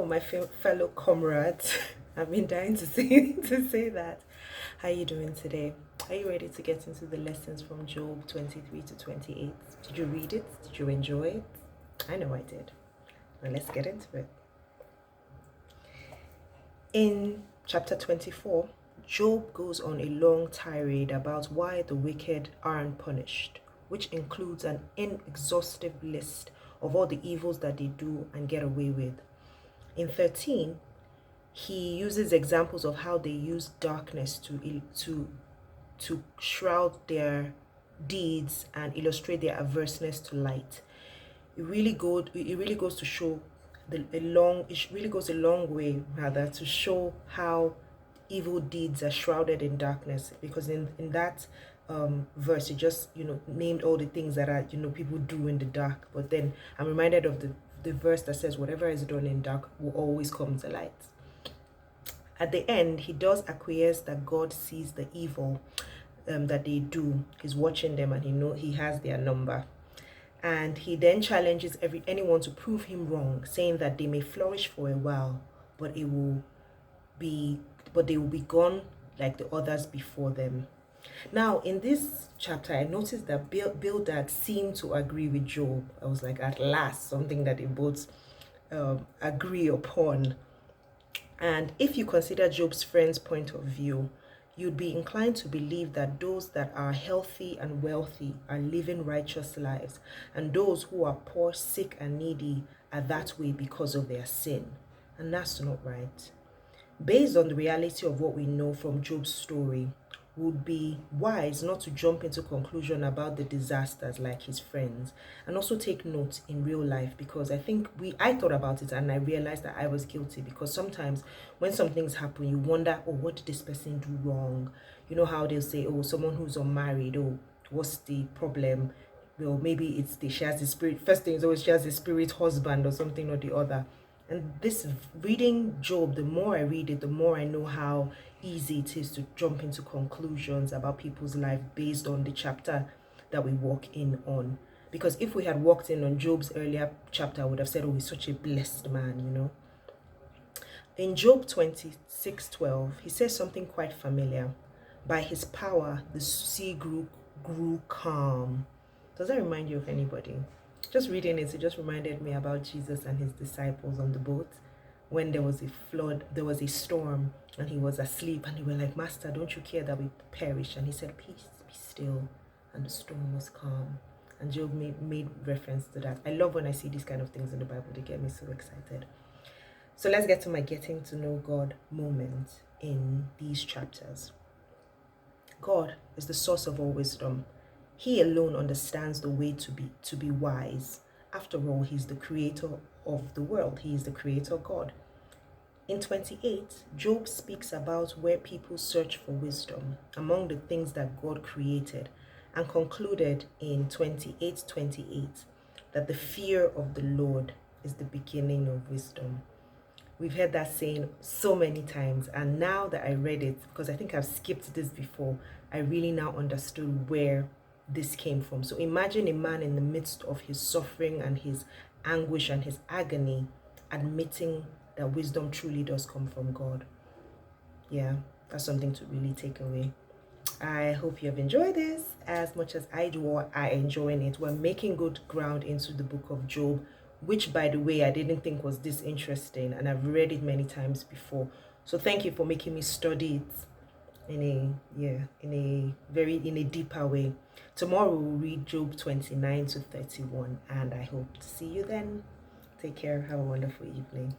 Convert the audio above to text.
my fellow comrades. I've been dying to say that. How are you doing today? Are you ready to get into the lessons from Job 23 to 28? Did you read it? Did you enjoy it? I know I did. Now let's get into it. In chapter 24, Job goes on a long tirade about why the wicked aren't punished, which includes an inexhaustive list of all the evils that they do and get away with. In 13, he uses examples of how they use darkness to shroud their deeds and illustrate their averseness to light. It really goes to show it really goes a long way rather to show how evil deeds are shrouded in darkness, because in that verse it just named all the things that are people do in the dark, but then I'm reminded of the verse that says whatever is done in dark will always come to light. At the end, he does acquiesce that God sees the evil that they do. He's watching them and he has their number. And he then challenges anyone to prove him wrong, saying that they may flourish for a while, but they will be gone like the others before them. Now, in this chapter, I noticed that Bildad seemed to agree with Job. I was like, at last, something that they both agree upon. And if you consider Job's friend's point of view, you'd be inclined to believe that those that are healthy and wealthy are living righteous lives, and those who are poor, sick, and needy are that way because of their sin. And that's not right. Based on the reality of what we know from Job's story, would be wise not to jump into conclusion about the disasters like his friends, and also take note in real life, because I thought about it and I realized that I was guilty, because sometimes when some things happen you wonder, oh, what did this person do wrong? You know how they'll say, oh, someone who's unmarried, oh, what's the problem? Well, maybe she has the spirit. First thing is always she has a spirit husband or something or the other. And this reading Job, the more I read it, the more I know how easy it is to jump into conclusions about people's life based on the chapter that we walk in on. Because if we had walked in on Job's earlier chapter, I would have said, oh, he's such a blessed man, In Job 26:12, he says something quite familiar. By his power, the sea grew calm. Does that remind you of anybody? Just reading it just reminded me about Jesus and his disciples on the boat when there was a flood, there was a storm, and he was asleep, and they were like, Master, don't you care that we perish? And he said, peace, be still, and the storm was calm. And Job made reference to that. I love when I see these kind of things in the Bible. They get me so excited. So let's get to my getting to know God moment in these chapters. God is the source of all wisdom. He alone understands the way to be wise. After all, he's the creator of the world. He is the creator God. In 28, Job speaks about where people search for wisdom among the things that God created, and concluded in 28:28 that the fear of the Lord is the beginning of wisdom. We've heard that saying so many times, and now that I read it, because I think I've skipped this before, I really now understood where this came from. So imagine a man in the midst of his suffering and his anguish and his agony admitting that wisdom truly does come from God. Yeah, that's something to really take away. I hope you have enjoyed this as much as I do, or are enjoying it. We're making good ground into the book of Job, which, by the way, I didn't think was this interesting, and I've read it many times before. So thank you for making me study it in a deeper way. Tomorrow we'll read Job 29 to 31, and I hope to see you then. Take care. Have a wonderful evening.